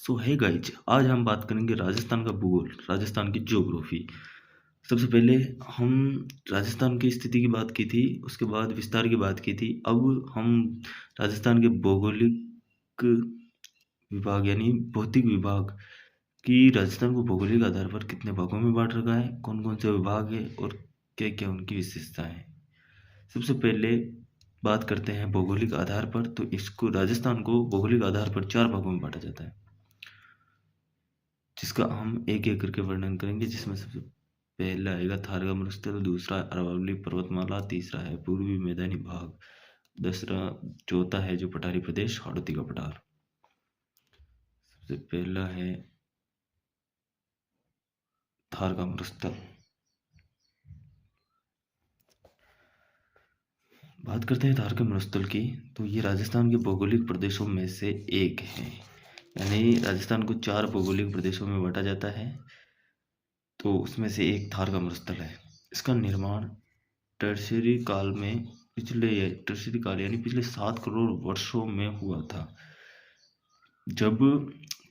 सो है गाइज, आज हम बात करेंगे राजस्थान का भूगोल, राजस्थान की ज्योग्राफी। सबसे पहले हम राजस्थान की स्थिति की बात की थी, उसके बाद विस्तार की बात की थी। अब हम राजस्थान के भौगोलिक विभाग यानी भौतिक विभाग की राजस्थान को भौगोलिक आधार पर कितने भागों में बांट रखा है, कौन कौन से विभाग है और क्या क्या उनकी विशेषताएं हैं। सबसे पहले बात करते हैं भौगोलिक आधार पर। तो इसको राजस्थान को भौगोलिक आधार पर 4 भागों में बांटा जाता है, जिसका हम एक एक करके वर्णन करेंगे। जिसमें सबसे पहला आएगा थारगा मरुस्थल, दूसरा अरावली पर्वतमाला, तीसरा है पूर्वी मैदानी भाग, दूसरा चौथा है जो पठारी प्रदेश हाड़ौती का पठार। सबसे पहला है थारगा मरुस्थल। बात करते हैं थारगा मरुस्थल की, तो ये राजस्थान के भौगोलिक प्रदेशों में से एक है। यानी राजस्थान को 4 भौगोलिक प्रदेशों में बांटा जाता है, तो उसमें से एक थारगा मरुस्थल है। इसका निर्माण टर्शियरी काल में टर्शियरी काल यानी पिछले 7 करोड़ वर्षों में हुआ था, जब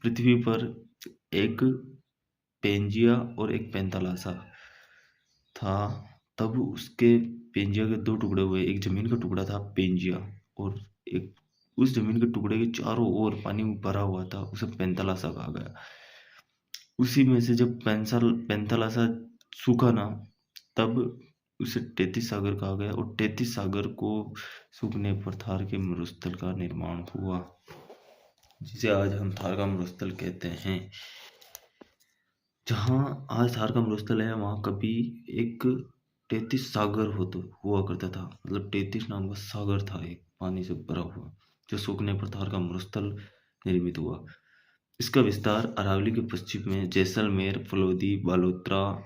पृथ्वी पर एक पेंजिया और एक पेंथालासा था। तब उसके पेंजिया के 2 टुकड़े हुए, एक जमीन का टुकड़ा था पेंजिया, और एक उस जमीन के टुकड़े के चारों ओर पानी भरा हुआ था, उसे पेंथालासा कहा गया। उसी में से जब पेंथालासा सूखा ना, तब उसे 33 सागर कहा गया, और 33 सागर को सूखने पर थार के मरुस्थल का निर्माण हुआ, जिसे आज हम थार का मरुस्थल कहते हैं। जहाँ आज थार का मरुस्थल है, वहाँ कभी एक 33 सागर हुआ करता था। मतलब 33 नाम का सागर था, एक पानी से भरा हुआ, जो सूखने पर थार का मरुस्थल निर्मित हुआ। इसका विस्तार अरावली के पश्चिम में जैसलमेर, फलोदी, बालोतरा,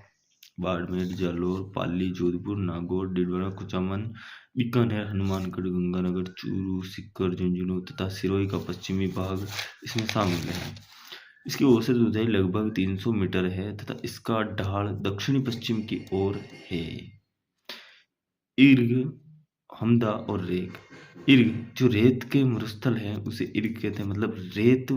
बाड़मेर, जालौर, पाली, जोधपुर, नागौर, डिडवाना, कुचामन, बीकानेर, हनुमानगढ़, गंगानगर, चूरू, सीकर, झुंझुनू तथा सिरोही का पश्चिमी भाग इसमें शामिल है। इसकी औसत ऊंचाई लगभग 300 मीटर है तथा इसका ढाल दक्षिणी पश्चिम की ओर है। इर्ग, हमदा और रेग। इर्ग जो रेत के मरुस्थल है उसे इर्ग कहते हैं। मतलब रेत,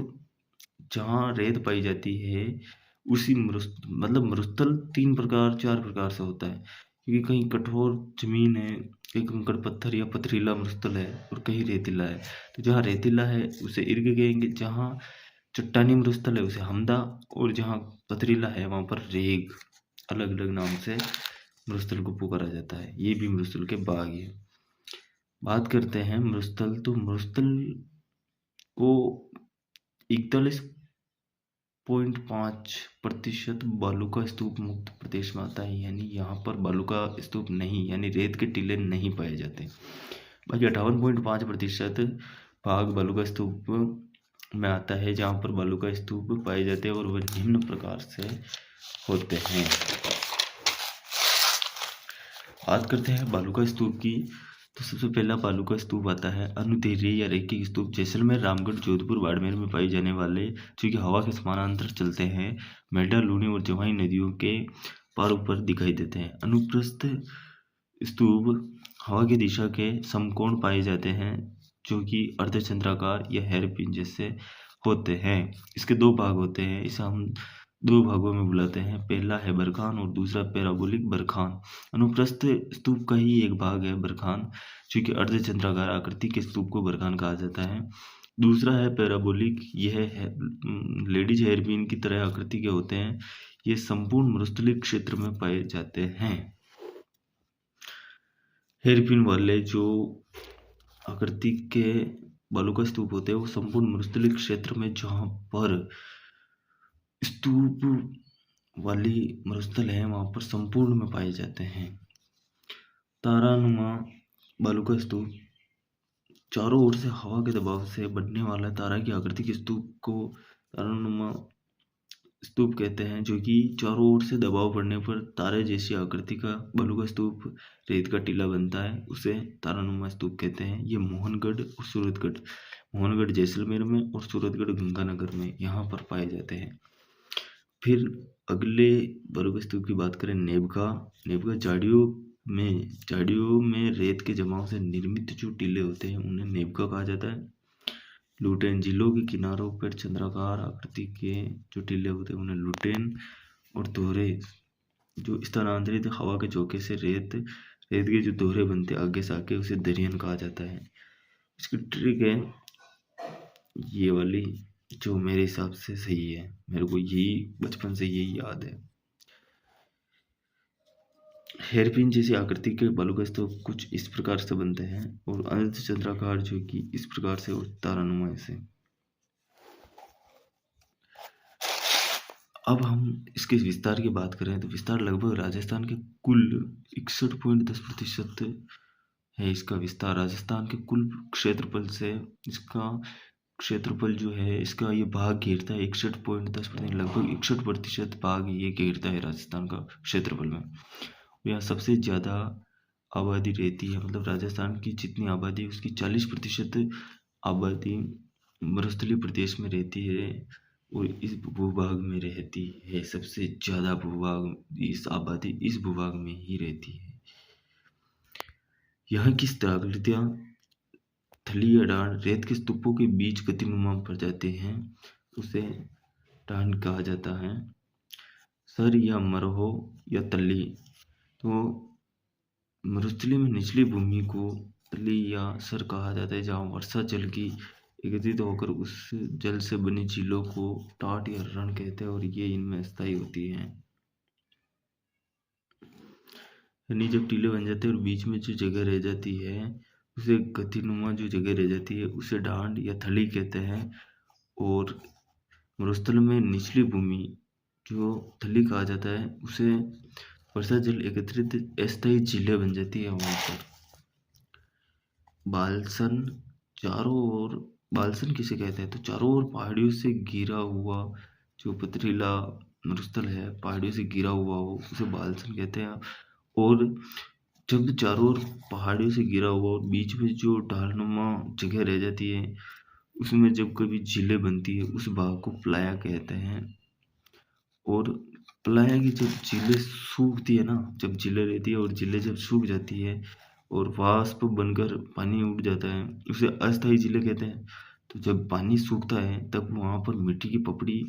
जहाँ रेत पाई जाती है उसी मरुस्थल 3 प्रकार 4 प्रकार से होता है, क्योंकि कहीं कठोर जमीन है, कहीं कंकड़ पत्थर या पथरीला मरुस्थल है, और कहीं रेतीला है। तो जहाँ रेतीला है उसे इर्ग कहेंगे, जहाँ चट्टानी मरुस्थल है उसे हमदा, और जहाँ पथरीला है वहाँ पर रेग। अलग अलग नाम से मरुस्थल को पुकारा जाता है। ये भी मरुस्थल के भाग है। बात करते हैं मरुस्थल, तो मरुस्थल को 41.5% बालू का स्तूप मुक्त प्रदेश में आता है। यानी यहाँ पर बालू का स्तूप नहीं, यानी रेत के टीले नहीं पाए जाते। बाकी 58.5% भाग बालू का स्तूप में आता है, जहाँ पर बालू का स्तूप पाए जाते हैं, और वह निम्न प्रकार से होते हैं। बात करते हैं बालू का स्तूप की, तो सबसे पहला बालू का स्तूप आता है अनुदैर्ध्य या रैखिक स्तूप, जैसलमेर, रामगढ़, जोधपुर, बाड़मेर में पाए जाने वाले, जो कि हवा के समानांतर चलते हैं, मेढा, लूनी और जवाई नदियों के पारों पर दिखाई देते हैं। अनुप्रस्थ स्तूप हवा की दिशा के समकोण पाए जाते हैं, जो कि अर्धचंद्राकार या हेयरपिन जैसे होते हैं। इसके 2 भाग होते हैं, इसे हम 2 भागों में बुलाते हैं। पहला है बरखान और दूसरा पैराबोलिक बरखान। अनुप्रस्थ स्तूप का ही एक भाग है बरखान, जो कि अर्धचंद्राकार आकृति के स्तूप को बरखान कहा जाता है। दूसरा है पैराबोलिक, यह है लेडीज हेयरपिन की तरह आकृति के होते हैं। ये संपूर्ण मरुस्थलीय क्षेत्र में पाए जाते हैं। हेयरपिन वाले जो आकृति के बालू का स्तूप होते हैं वो संपूर्ण मरुस्थलीय क्षेत्र में, जहाँ पर स्तूप वाली मरुस्थल है वहाँ पर संपूर्ण में पाए जाते हैं। तारानुमा बालू का स्तूप चारों ओर से हवा के दबाव से बनने वाला तारा की आकृति के स्तूप को तारानुमा स्तूप कहते हैं, जो कि चारों ओर से दबाव पड़ने पर तारे जैसी आकृति का बालू का स्तूप रेत का टीला बनता है, उसे तारानुमा स्तूप कहते हैं। ये मोहनगढ़ जैसलमेर में और सूरतगढ़ गंगानगर में यहाँ पर पाए जाते हैं। फिर अगले बालू के स्तूप की बात करें, नेबका झाड़ियों में रेत के जमाव से निर्मित जो टीले होते हैं उन्हें नेबका कहा जाता है। लुटेन, झीलों के किनारों पर चंद्राकार आकृति के जो टीले होते हैं उन्हें लुटेन। और दोहरे जो स्थानांतरित हवा के झोंके से रेत के जो दोहरे बनते आगे से आके उसे दरियन कहा जाता है। इसकी ट्रिक है ये वाली, जो मेरे हिसाब से सही है, मेरे को यही बचपन से यही याद है। हेयरपिन जैसी आकृति के बालू का स्तूप कुछ इस प्रकार से बनते हैं और अर्धचंद्राकार जो कि इस प्रकार से और तारानुमा ऐसे। अब हम इसके विस्तार की बात करें तो विस्तार लगभग राजस्थान के कुल 61.10% है। इसका विस्तार राजस्थान के कुल क्षेत्रफल से इसका क्षेत्रफल जो है इसका ये भाग घेरता है 61.10%, लगभग 61% भाग ये घेरता है राजस्थान का क्षेत्रफल में। यहाँ सबसे ज़्यादा आबादी रहती है, मतलब राजस्थान की जितनी आबादी है उसकी 40% आबादी मरुस्थलीय प्रदेश में रहती है और इस भूभाग में रहती है। सबसे ज़्यादा भूभाग इस आबादी इस भूभाग में ही रहती है। यहाँ की स्थलाकृतियाँ थली या डांड रेत के स्तूपों के बीच गतिनुमा पर जाते हैं, उसे डांड कहा जाता है। सर या मरहो या तली, तो मरुस्थली में निचली भूमि को तली या सर कहा जाता है, जहाँ वर्षा जल की एकत्रित होकर उस जल से बनी झीलों को टाट या रण कहते हैं और ये इनमें स्थायी होती है। यानी जब टीले बन जाते हैं और बीच में जो जगह रह जाती है उसे गतिनुमा जो जगह रह जाती है उसे डांड या थली कहते हैं। और मरुस्थल में निचली भूमि जो थली कहा जाता है उसे वर्षा जल एकत्रित अस्थायी झीलें बन जाती है वहाँ पर। बालसन चारों ओर, बालसन किसे कहते हैं तो चारों ओर पहाड़ियों से घिरा हुआ जो पथरीला मरुस्थल है, पहाड़ियों से घिरा हुआ हो उसे बालसन कहते हैं। और जब चारों ओर पहाड़ियों से घिरा हुआ और बीच में जो ढालनुमा जगह रह जाती है उसमें जब कभी झीलें बनती है उस भाग को प्लाया कहते हैं। और प्लाया की जब झीलें सूखती है ना, जब झीलें रहती है और झीलें जब सूख जाती है और वाष्प बनकर पानी उड़ जाता है उसे अस्थायी झीलें कहते हैं। तो जब पानी सूखता है तब वहाँ पर मिट्टी की पपड़ी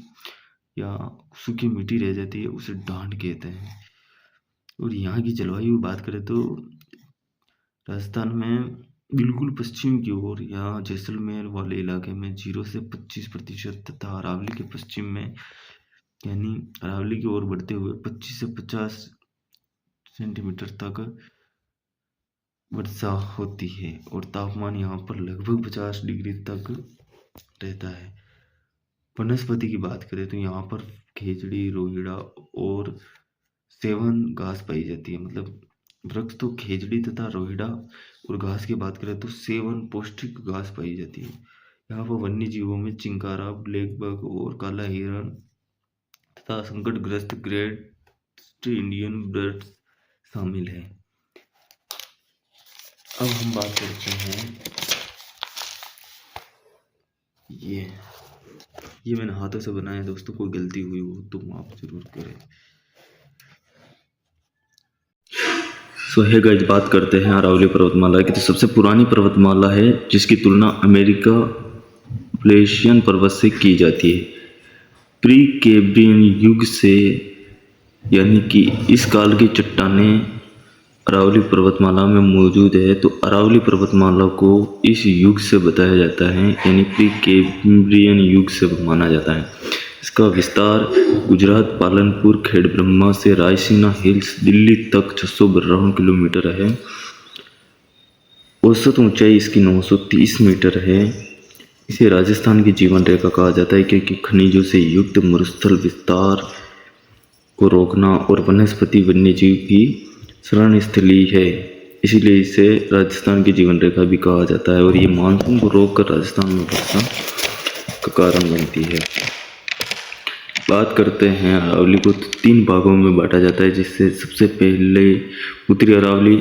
या सूखी मिट्टी रह जाती है, उसे डांड कहते हैं। और यहाँ की जलवायु बात करें तो राजस्थान में बिल्कुल पश्चिम की ओर यहाँ जैसलमेर वाले इलाके में 0 से 25% तथा अरावली के पश्चिम में यानी अरावली की ओर बढ़ते हुए 25 से 50 सेंटीमीटर तक वर्षा होती है और तापमान यहाँ पर लगभग 50 डिग्री तक रहता है। वनस्पति की बात करें तो यहाँ पर खेजड़ी, रोहिड़ा और सेवन घास पाई जाती है। मतलब वृक्ष तो खेजड़ी तथा रोहिड़ा और घास की बात करें तो सेवन पौष्टिक घास पाई जाती है। यहाँ पर वन्य जीवों में चिंकारा, ब्लैक बग और काला हिरण तथा संकटग्रस्त ग्रेट इंडियन बर्ड्स शामिल है। अब हम बात करते हैं ये मैंने हाथों से बनाया दोस्तों, कोई गलती हुई हो तो माफ जरूर करें। सो है गाइस, बात करते हैं अरावली पर्वतमाला की। तो सबसे पुरानी पर्वतमाला है जिसकी तुलना अमेरिका प्लेशियन पर्वत से की जाती है। प्री कैम्ब्रियन युग से यानी कि इस काल की चट्टानें अरावली पर्वतमाला में मौजूद है। तो अरावली पर्वतमाला को इस युग से बताया जाता है, यानी प्री कैम्ब्रियन युग से माना जाता है। इसका विस्तार गुजरात, पालनपुर, खेड़ब्रह्मा से रायसीना हिल्स, दिल्ली तक 652 किलोमीटर है। औसत ऊंचाई इसकी 930 मीटर है। इसे राजस्थान की जीवन रेखा कहा जाता है क्योंकि खनिजों से युक्त मरुस्थल विस्तार को रोकना और वनस्पति वन्यजीव की शरण स्थली है, इसीलिए इसे राजस्थान की जीवन रेखा भी कहा जाता है। और ये मानसून को रोककर राजस्थान में वर्षा का कारण बनती है। बात करते हैं अरावली को, तो 3 भागों में बांटा जाता है, जिससे सबसे पहले उत्तरी अरावली,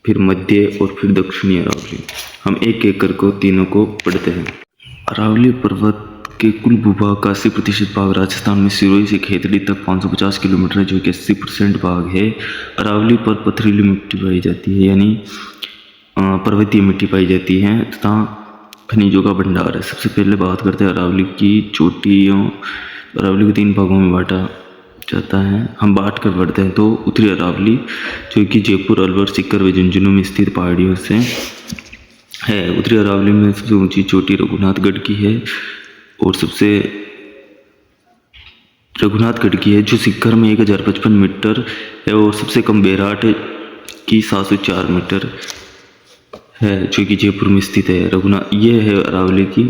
फिर मध्य और फिर दक्षिणी अरावली। हम एक एक करके तीनों को पढ़ते हैं। अरावली पर्वत के कुल भूभाग का 80% भाग राजस्थान में सिरोही से खेतड़ी तक 550 किलोमीटर है, जो कि 80% भाग है। अरावली पर पथरीली मिट्टी पाई जाती है, यानी पर्वतीय मिट्टी पाई जाती है, तथा खनिजों का भंडार है। सबसे पहले बात करते हैं अरावली की चोटियों। अरावली को 3 भागों में बांटा जाता है। हम बांट कर पढ़ते हैं तो उत्तरी अरावली जो कि जयपुर, अलवर, सीकर व झुंझुनू में स्थित पहाड़ियों से है। उत्तरी अरावली में सबसे ऊंची चोटी रघुनाथगढ़ की है और रघुनाथगढ़ की है जो सीकर में 1055 मीटर है और सबसे कम बैराट की 704 मीटर है जो कि जयपुर में स्थित है। ये है अरावली की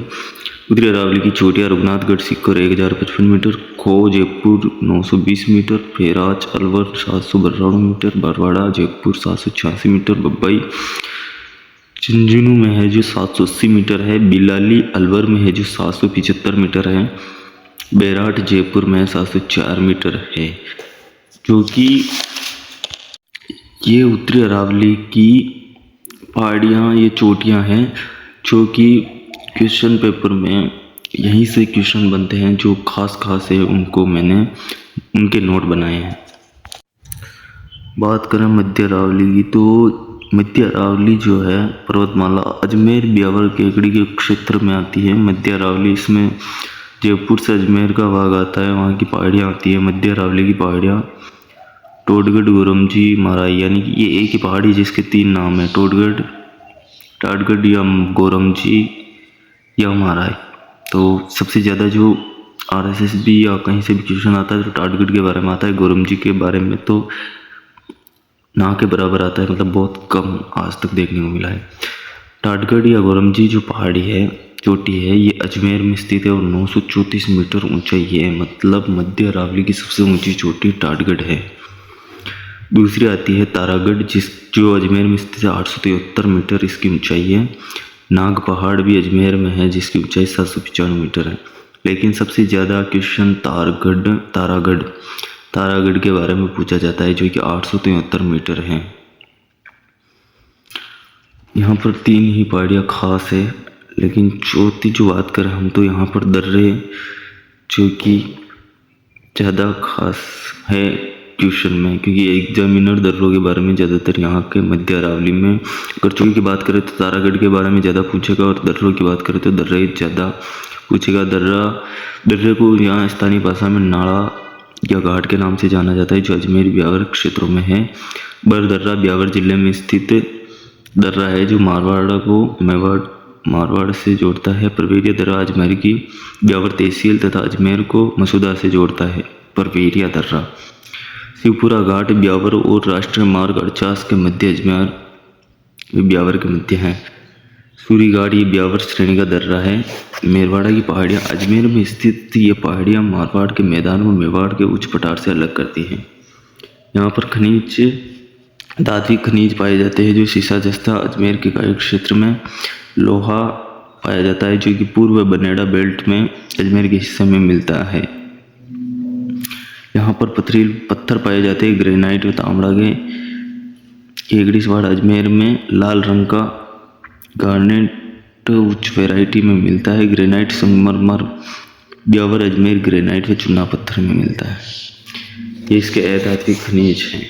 उत्तरी अरावली की चोटियाँ। Raghunathgarh Sikar 1055 metre, Kho Jaipur 920 metre, Pherach Alwar 792 metre, Barwara Jaipur 786 metre, Babbai Jhunjhunu में है जो 780 मीटर है, बिलाली अलवर में है जो 775 मीटर है, बैराट जयपुर में 704 मीटर है। जो कि ये उत्तरी अरावली की पहाड़ियाँ, ये चोटियाँ हैं जो कि क्वेश्चन पेपर में यहीं से क्वेश्चन बनते हैं। जो खास है उनको मैंने उनके नोट बनाए हैं। बात करें मध्य अरावली की तो मध्य अरावली जो है पर्वतमाला अजमेर, ब्यावर, केकड़ी के क्षेत्र में आती है। मध्य अरावली इसमें जयपुर से अजमेर का भाग आता है, वहाँ की पहाड़ियाँ आती है। मध्य अरावली की पहाड़ियाँ टोडगढ़, गोरमजी, माराई, यानी कि ये एक ही पहाड़ी जिसके 3 नाम है, टाटगढ़ या गोरमजी या माराई। तो सबसे ज़्यादा जो RSSB या कहीं से भी क्वेश्चन आता है तो टाटगढ़ के बारे में आता है। गोरमजी के बारे में तो ना के बराबर आता है, मतलब बहुत कम आज तक देखने को मिला है। टाटगढ़ या गोरमजी जो पहाड़ी है, चोटी है, ये अजमेर में स्थित है और 934 मीटर ऊंचाई है। मतलब मध्य अरावली की सबसे ऊंची चोटी टाटगढ़ है। दूसरी आती है तारागढ़ जो अजमेर में स्थित है, 873 मीटर इसकी ऊंचाई है। नाग पहाड़ भी अजमेर में है जिसकी ऊंचाई 795 मीटर है। लेकिन सबसे ज़्यादा क्वेश्चन तारागढ़ के बारे में पूछा जाता है जो कि 873 मीटर है। यहाँ पर 3 ही पहाड़ियाँ खास है, लेकिन चौथी जो बात करें हम तो यहाँ पर दर्रे जो कि ज़्यादा खास है क्वेश्चन में, क्योंकि एग्जामिनर दर्रों के बारे में ज़्यादातर यहाँ के मध्य अरावली में, अगर चोटी की बात करें तो तारागढ़ के बारे में ज़्यादा पूछेगा और दर्रों की बात करें तो दर्रे ज़्यादा पूछेगा। दर्रे को यहाँ स्थानीय भाषा में नाड़ा या घाट के नाम से जाना जाता है जो अजमेर, ब्यावर क्षेत्रों में है। बरदर्रा ब्यावर जिले में स्थित दर्रा है जो मारवाड़ा को मारवाड़ से जोड़ता है। परवेरिया दर्रा अजमेर की ब्यावर तहसील तथा अजमेर को मसूदा से जोड़ता है। परवेरिया दर्रा शिवपुरा घाट ब्यावर और राष्ट्रीय मार्ग 48 के मध्य अजमेर ब्यावर के मध्य है। सूरी घाट ये ब्यावर श्रेणी का दर्रा है। मेरवाड़ा की पहाड़ियाँ अजमेर में स्थित ये पहाड़ियाँ मारवाड़ के मैदान को मेवाड़ के उच्च पठार से अलग करती हैं। यहाँ पर खनिज धात्विक खनिज पाए जाते हैं जो सीसा जस्ता। अजमेर के कार्य क्षेत्र में लोहा पाया जाता है जो कि पूर्व बनेड़ा बेल्ट में अजमेर के हिस्से में मिलता है। यहाँ पर पथरील पत्थर पाए जाते हैं, ग्रेनाइट व तांबड़ा के। केकड़ी स्वाड़ अजमेर में लाल रंग का गार्नेट उच्च वैरायटी में मिलता है। ग्रेनाइट संगमरमर ब्यावर अजमेर ग्रेनाइट व चूना पत्थर में मिलता है। ये इसके अधात्विक खनिज हैं।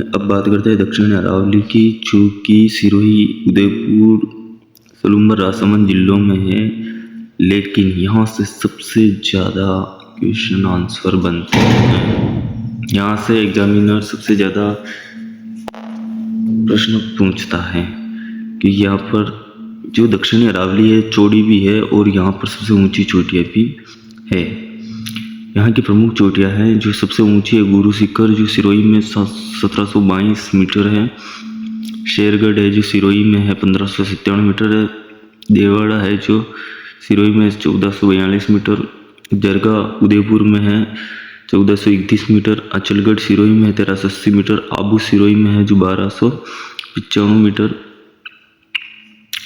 अब बात करते हैं दक्षिण अरावली की, जो कि सिरोही, उदयपुर, सलूम्बर, राजसमंद जिलों में है। लेकिन यहाँ से सबसे ज़्यादा क्वेश्चन आंसर बनते हैं। यहाँ से एग्जामिनर सबसे ज़्यादा प्रश्न पूछता है कि यहाँ पर जो दक्षिणी अरावली है चौड़ी भी है और यहाँ पर सबसे ऊंची चोटियाँ भी है। यहाँ की प्रमुख चोटियाँ हैं जो सबसे ऊंची है गुरु शिखर जो सिरोही में 1722 मीटर है। शेरगढ़ है जो सिरोही में है 1597 मीटर है। देवाड़ा है जो सिरोही में 1442 मीटर। जरगा उदयपुर में है 1431 मीटर। अचलगढ़ सिरोही में है 1380 मीटर। आबू सिरोही में है जो 1295 मीटर।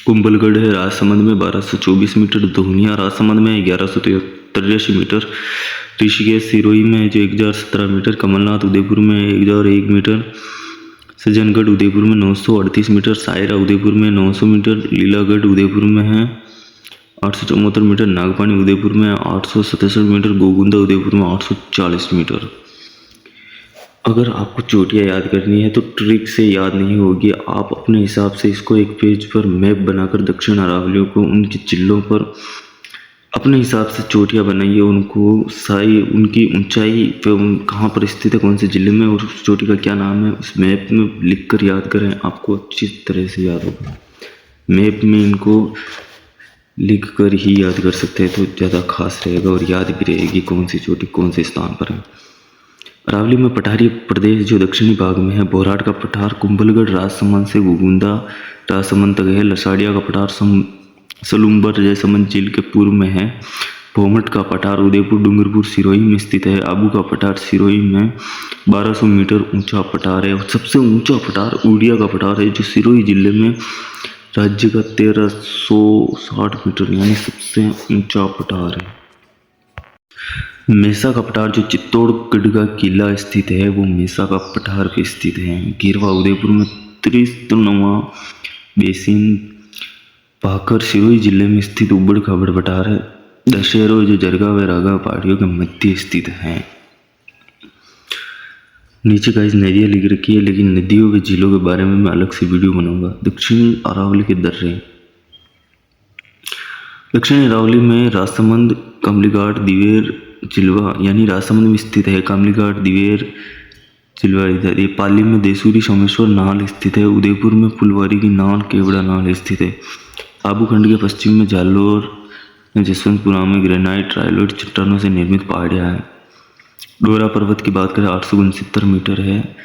कुंभलगढ़ है राजसमंद में 1224 मीटर। धोनिया राजसमंद में 1183 मीटर। ऋषिकेश सिरोही में है जो 1017 मीटर। कमलनाथ उदयपुर में 1001 मीटर। सज्जनगढ़ उदयपुर में 938 मीटर। सायरा उदयपुर में 900 मीटर। लीलागढ़ उदयपुर में है 874 मीटर। नागपानी उदयपुर में 867 मीटर। गोगुंदा उदयपुर में 840 मीटर। अगर आपको चोटियाँ याद करनी है तो ट्रिक से याद नहीं होगी, आप अपने हिसाब से इसको एक पेज पर मैप बनाकर दक्षिण अरावलियों को उनकी जिलों पर अपने हिसाब से चोटियाँ बनाइए, उनको साई उनकी ऊंचाई पे उन कहाँ पर स्थित है, कौन से ज़िले में, और उस चोटी का क्या नाम है, उस मैप में लिख कर याद करें, आपको अच्छी तरह से याद होगा। मैप में इनको लिख कर ही याद कर सकते हैं तो ज़्यादा खास रहेगा और याद भी रहेगी कौन सी चोटी कौन से स्थान पर है। अरावली में पठारी प्रदेश जो दक्षिणी भाग में है, बोराट का पठार कुंभलगढ़ राजसमंद से गुगुंदा राजसमंद तक है, लसाड़िया का पठार सलूम्बर जयसमंद झील के पूर्व में है, भोमट का पठार उदयपुर डूंगरपुर सिरोही में स्थित है, आबू का पठार सिरोही में 1200 मीटर ऊंचा पठार है, और सबसे ऊंचा पठार उड़िया का पठार है जो सिरोही जिले में राज्य का 1360 मीटर यानी सबसे ऊंचा पठार है। मेसा का पठार जो चित्तौड़गढ़ का किला स्थित है वो मेसा का पठार पे स्थित है। गिरवा उदयपुर में त्रिस्तुनवा बेसिन भाकर सिरोही जिले में स्थित उबड़ खाबड़ पठार है। दशहरो जो जरगा व रागा पहाड़ियों के मध्य स्थित है। नीचे का इस नदियाँ लिख रखी है, लेकिन नदियों व झीलों के बारे में मैं अलग से वीडियो बनाऊंगा। दक्षिणी अरावली के दर्रे। दक्षिणी अरावली में राजसमंद कमलीघाट दिवेर चिलवा यानी राजसमंद में स्थित है। कमलीघाट दिवेर चिलवा इधर। ये पाली में देसूरी सोमेश्वर नाल स्थित है। उदयपुर में फुलवारी की नाल केवड़ा नाल स्थित है। आबूखंड के पश्चिम में जालोर जसवंतपुरा में ग्रेनाइट रायलोइड चट्टानों से निर्मित पहाड़ियाँ हैं। डोरा पर्वत की बात करें 869 मीटर है।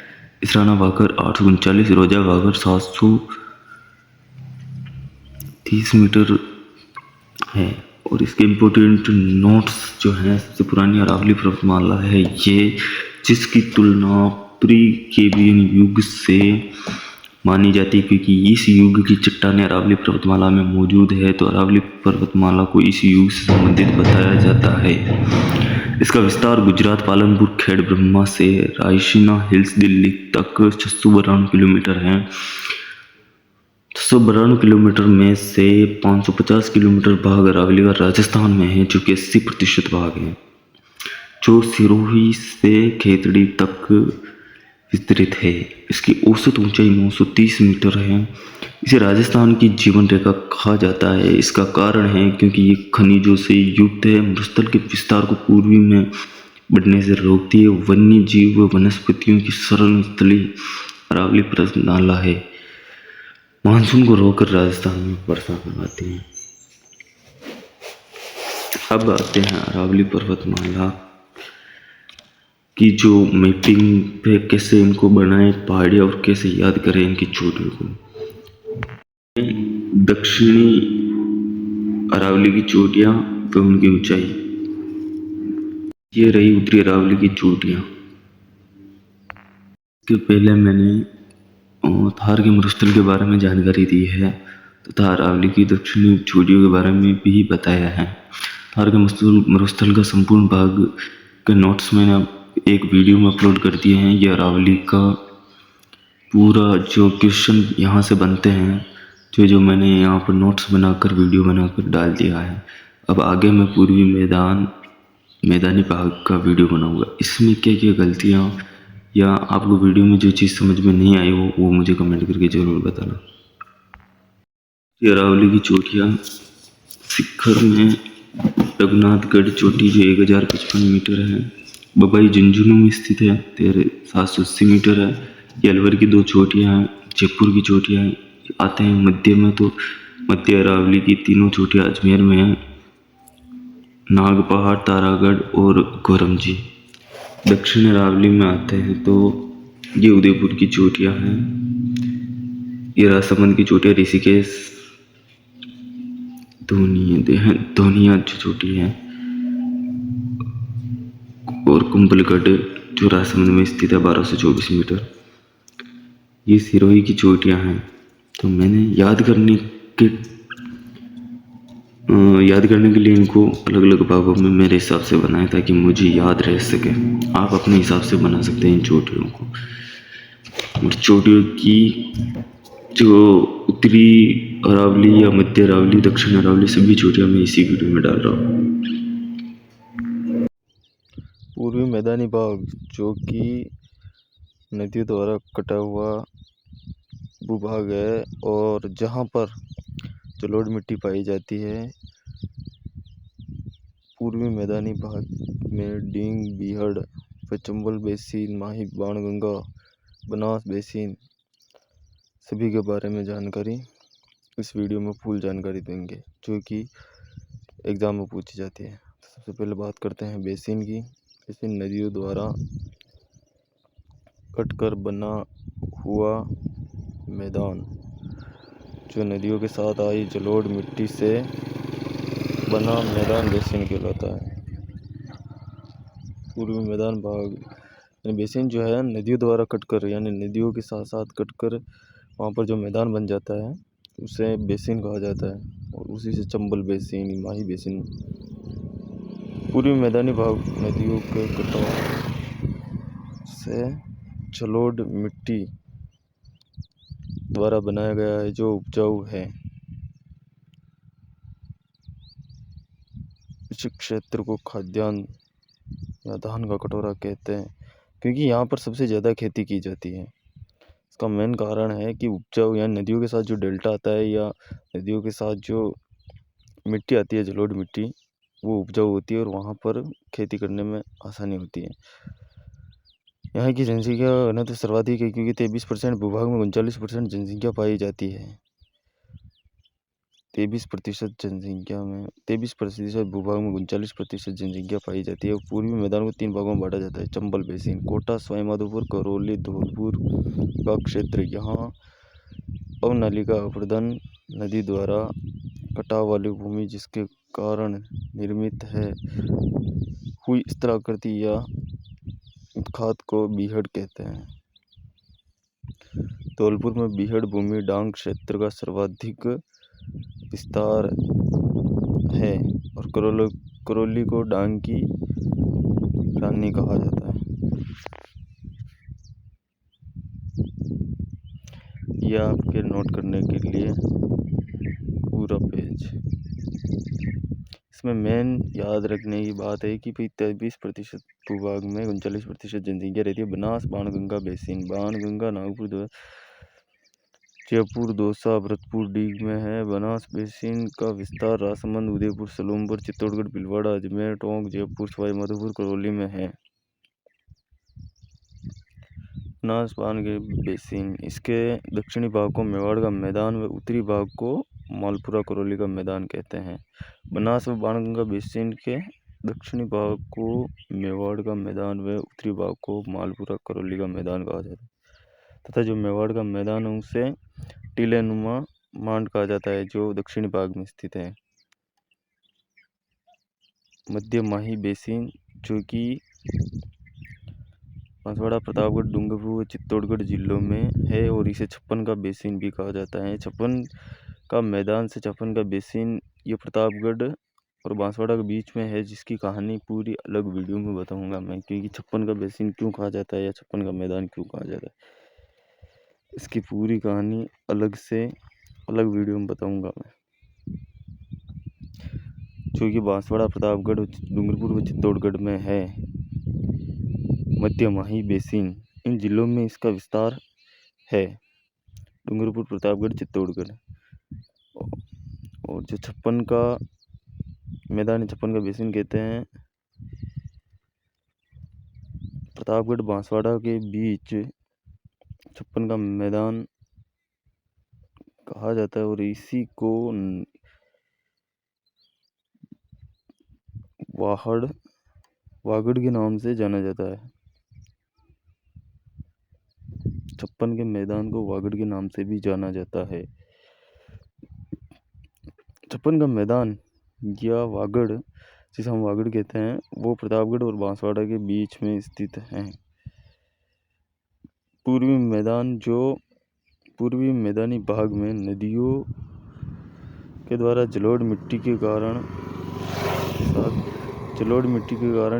इसराना भाकर 839, रोजा भाकर 730 मीटर है। और इसके इम्पोर्टेंट नोट्स जो हैं, सबसे पुरानी अरावली पर्वतमाला है ये, जिसकी तुलना प्री कैम्ब्रियन युग से मानी जाती है क्योंकि इस युग की चट्टानें अरावली पर्वतमाला में मौजूद है, तो अरावली पर्वतमाला को इस युग से संबंधित बताया जाता है। इसका विस्तार गुजरात पालनपुर खेड़ ब्रह्मा से रायसीना हिल्स दिल्ली तक 692 किलोमीटर है। 692 किलोमीटर में से 550 किलोमीटर भाग अरावली का राजस्थान में है, जो कि 80% भाग है, जो सिरोही से खेतड़ी तक विस्तृत है। इसकी औसत ऊंचाई 930 मीटर है। इसे राजस्थान की जीवन रेखा कहा जाता है। इसका कारण है क्योंकि ये खनिजों से युक्त है, मरुस्थल के विस्तार को पूर्वी में बढ़ने से रोकती है। वन्य जीव व वनस्पतियों की शरण स्थली अरावली पर्वतमाला है। मानसून को रोककर राजस्थान में वर्षा करवाती है। अब आते हैं अरावली पर्वतमाला की जो मैपिंग पे, कैसे इनको बनाएं पहाड़ियाँ और कैसे याद करें इनकी चोटियों को। दक्षिणी अरावली की चोटियाँ तो उनकी ऊंचाई, ये रही उत्तरी अरावली की चोटियाँ। इसके पहले मैंने थार के मरुस्थल के बारे में जानकारी दी है तथा अरावली की दक्षिणी चोटियों के बारे में भी बताया है। थार के मरुस्थल का संपूर्ण भाग के नोट्स मैंने एक वीडियो में अपलोड कर दिए हैं। ये अरावली का पूरा जो क्वेश्चन यहाँ से बनते हैं, जो मैंने यहाँ पर नोट्स बनाकर वीडियो बनाकर डाल दिया है। अब आगे मैं पूर्वी मैदानी भाग का वीडियो बनाऊंगा। इसमें क्या क्या गलतियाँ या आपको वीडियो में जो चीज़ समझ में नहीं आई वो मुझे कमेंट करके ज़रूर बताना। ये अरावली की चोटियाँ शिखर में रघुनाथगढ़ चोटी जो 1055 मीटर है, बबाई झुंझुनू में स्थित है 780 मीटर है। ये अलवर की 2 चोटियाँ हैं, जयपुर की चोटियाँ आते हैं मध्य में, तो मध्य अरावली की 3 चोटियाँ अजमेर में हैं, नागपहाड़ तारागढ़ और गोरमजी। दक्षिण अरावली में आते हैं तो ये उदयपुर की चोटियाँ हैं, ये राजसमंद की चोटियाँ, ऋषिकेश धोनिया जो चोटी है, और कुंभलगढ़ जो राजसमंद में स्थित है 1224 मीटर। ये सिरोही की चोटियाँ हैं। तो मैंने याद करने के लिए इनको अलग अलग भागों में मेरे हिसाब से बनाया ताकि मुझे याद रह सके। आप अपने हिसाब से बना सकते हैं इन चोटियों को। और चोटियों की जो उत्तरी अरावली या मध्य अरावली, दक्षिण अरावली, सभी चोटियाँ मैं इसी वीडियो में डाल रहा हूँ। पूर्वी मैदानी भाग जो कि नदियों द्वारा कटा हुआ भूभाग है और जहाँ पर जलोढ़ मिट्टी पाई जाती है। पूर्वी मैदानी भाग में डींग, बीहड़ व चंबल बेसिन, माही, बाणगंगा, बनास बेसिन सभी के बारे में जानकारी इस वीडियो में फुल जानकारी देंगे, जो कि एग्ज़ाम में पूछी जाती है। सबसे पहले बात करते हैं बेसिन की। बेसिन नदियों द्वारा कटकर बना हुआ मैदान, जो नदियों के साथ आई जलोढ़ मिट्टी से बना मैदान बेसिन कहलाता है। पूर्वी मैदान भाग यानी बेसिन जो है नदियों द्वारा कटकर यानी नदियों के साथ साथ कटकर वहाँ पर जो मैदान बन जाता है उसे बेसिन कहा जाता है, और उसी से चंबल बेसिन, माही बेसिन। पूर्वी मैदानी भाग नदियों के कटाव से जलोढ़ मिट्टी द्वारा बनाया गया है, जो उपजाऊ है। इस क्षेत्र को खाद्यान्न या धान का कटोरा कहते हैं, क्योंकि यहाँ पर सबसे ज़्यादा खेती की जाती है। इसका मेन कारण है कि उपजाऊ या नदियों के साथ जो डेल्टा आता है या नदियों के साथ जो मिट्टी आती है, जलोढ़ मिट्टी, वो उपजाऊ होती है और वहाँ पर खेती करने में आसानी होती है। यहाँ की जनसंख्या घनत्व सर्वाधिक है, क्योंकि 23% भूभाग में 39% जनसंख्या पाई जाती है। 23% भूभाग में 39% जनसंख्या पाई जाती है। पूर्वी मैदान को 3 भागों में बांटा जाता है। चंबल बेसिन, कोटा, सवाईमाधोपुर, करौली, धौलपुर का क्षेत्र। यहाँ अवनालिका अपर्दन नदी द्वारा कटाव वाली भूमि, जिसके कारण निर्मित है हुई स्थलाकृति या खाद को बीहड़ कहते हैं। धौलपुर में बीहड़ भूमि डांग क्षेत्र का सर्वाधिक विस्तार है, और करौली को डांग की रानी कहा जाता है। यह आपके नोट करने के लिए पूरा पेज। इसमें मेन याद रखने की बात है कि भाई 23% भूभाग में 39% जनसंख्या रहती है। बनास बाणगंगा बेसिन, बाणगंगा नागपुर, जयपुर, दौसा, भरतपुर, डीग में है। बनास बेसिन का विस्तार राजसमंद, उदयपुर, सलूमपुर, चित्तौड़गढ़, भीलवाड़ा, अजमेर, टोंक, जयपुर, सवाईमाधोपुर, करौली में है। बनास बाणगंगा बेसिन, इसके दक्षिणी भाग को मेवाड़ का मैदान व उत्तरी भाग को मालपुरा करौली का मैदान कहते हैं। बनास व बाणगंगा बेसिन के दक्षिणी भाग को मेवाड़ का मैदान व उत्तरी भाग को मालपुरा करौली का मैदान कहा जाता है, तथा जो मेवाड़ का मैदान है उसे टीलेनुमा मांड कहा जाता है, जो दक्षिणी भाग में स्थित है। मध्य माही बेसिन, जो कि बांसवाड़ा, प्रतापगढ़, डूंगरपुर व चित्तौड़गढ़ जिलों में है, और इसे छप्पन का बेसिन भी कहा जाता है। छप्पन का मैदान से छप्पन का बेसिन ये प्रतापगढ़ और बांसवाड़ा के बीच में है, जिसकी कहानी पूरी अलग वीडियो में बताऊंगा मैं, क्योंकि छप्पन का बेसिन क्यों कहा जाता है या छप्पन का मैदान क्यों कहा जाता है, इसकी पूरी कहानी अलग से अलग वीडियो में बताऊंगा मैं। जो कि बांसवाड़ा, प्रतापगढ़, डूंगरपुर व चित्तौड़गढ़ में है। मध्य माही बेसिन, इन जिलों में इसका विस्तार है। डूंगरपुर, प्रतापगढ़, चित्तौड़गढ़। और जो छप्पन का मैदान, छप्पन का बेसिन कहते हैं, प्रतापगढ़ बांसवाड़ा के बीच छप्पन का मैदान कहा जाता है, और इसी को वागड़ के नाम से जाना जाता है। छप्पन के मैदान को वागड़ के नाम से भी जाना जाता है। छप्पन का मैदान या वागड़, जिसे हम वागड़ कहते हैं, वो प्रतापगढ़ और बांसवाड़ा के बीच में स्थित है। पूर्वी मैदान, जो पूर्वी मैदानी भाग में नदियों के द्वारा जलोढ़ मिट्टी के कारण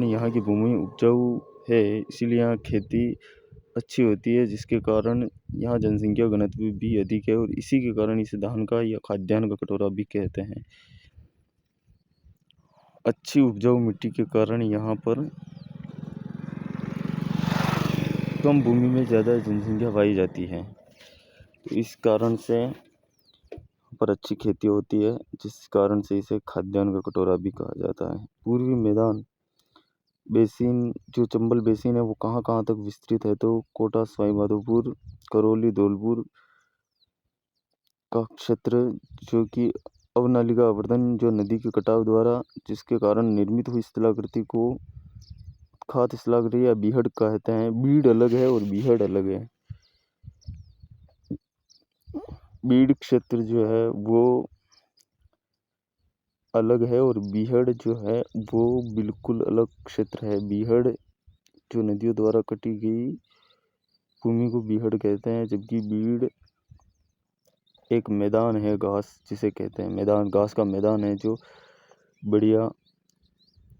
यहाँ की भूमि उपजाऊ है, इसीलिए यहाँ खेती अच्छी होती है, जिसके कारण यहाँ जनसंख्या घनत्व भी अधिक है, और इसी के कारण इसे धान का या खाद्यान्न का कटोरा भी कहते हैं। अच्छी उपजाऊ मिट्टी के कारण यहाँ पर कम भूमि में ज़्यादा जनसंख्या पाई जाती है, तो इस कारण से पर अच्छी खेती होती है, जिस कारण से इसे खाद्यान्न का कटोरा भी कहा जाता है। पूर्वी मैदान बेसिन, जो चंबल बेसिन है वो कहाँ कहाँ तक विस्तृत है, तो कोटा, सवाई माधोपुर, करौली, धौलपुर का क्षेत्र, जो कि अवनालिका आवर्धन, जो नदी के कटाव द्वारा जिसके कारण निर्मित हुई स्थलाकृति को खात स्थलाकृति या बीहड़ कहते हैं। बीड़ अलग है और बीहड़ अलग है। बीड़ क्षेत्र जो है वो अलग है और बीहड़ जो है वो बिल्कुल अलग क्षेत्र है। बीहड़ जो नदियों द्वारा कटी गई भूमि को बीहड़ कहते हैं, जबकि बीड़ एक मैदान है, घास जिसे कहते हैं मैदान, घास का मैदान है जो बढ़िया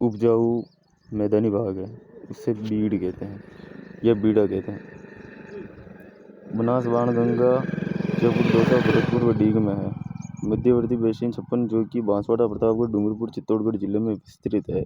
उपजाऊ मैदानी भाग है, उससे बीड़ कहते हैं या बीड़ा कहते हैं। बनास, बाणगंगा, जयपुर, दौसा, भरतपुर व डीग में है। मध्यवर्ती बेसिन 56, जो कि बांसवाड़ा, प्रतापगढ़, डूंगरपुर, चित्तौड़गढ़ जिले में विस्तृत है।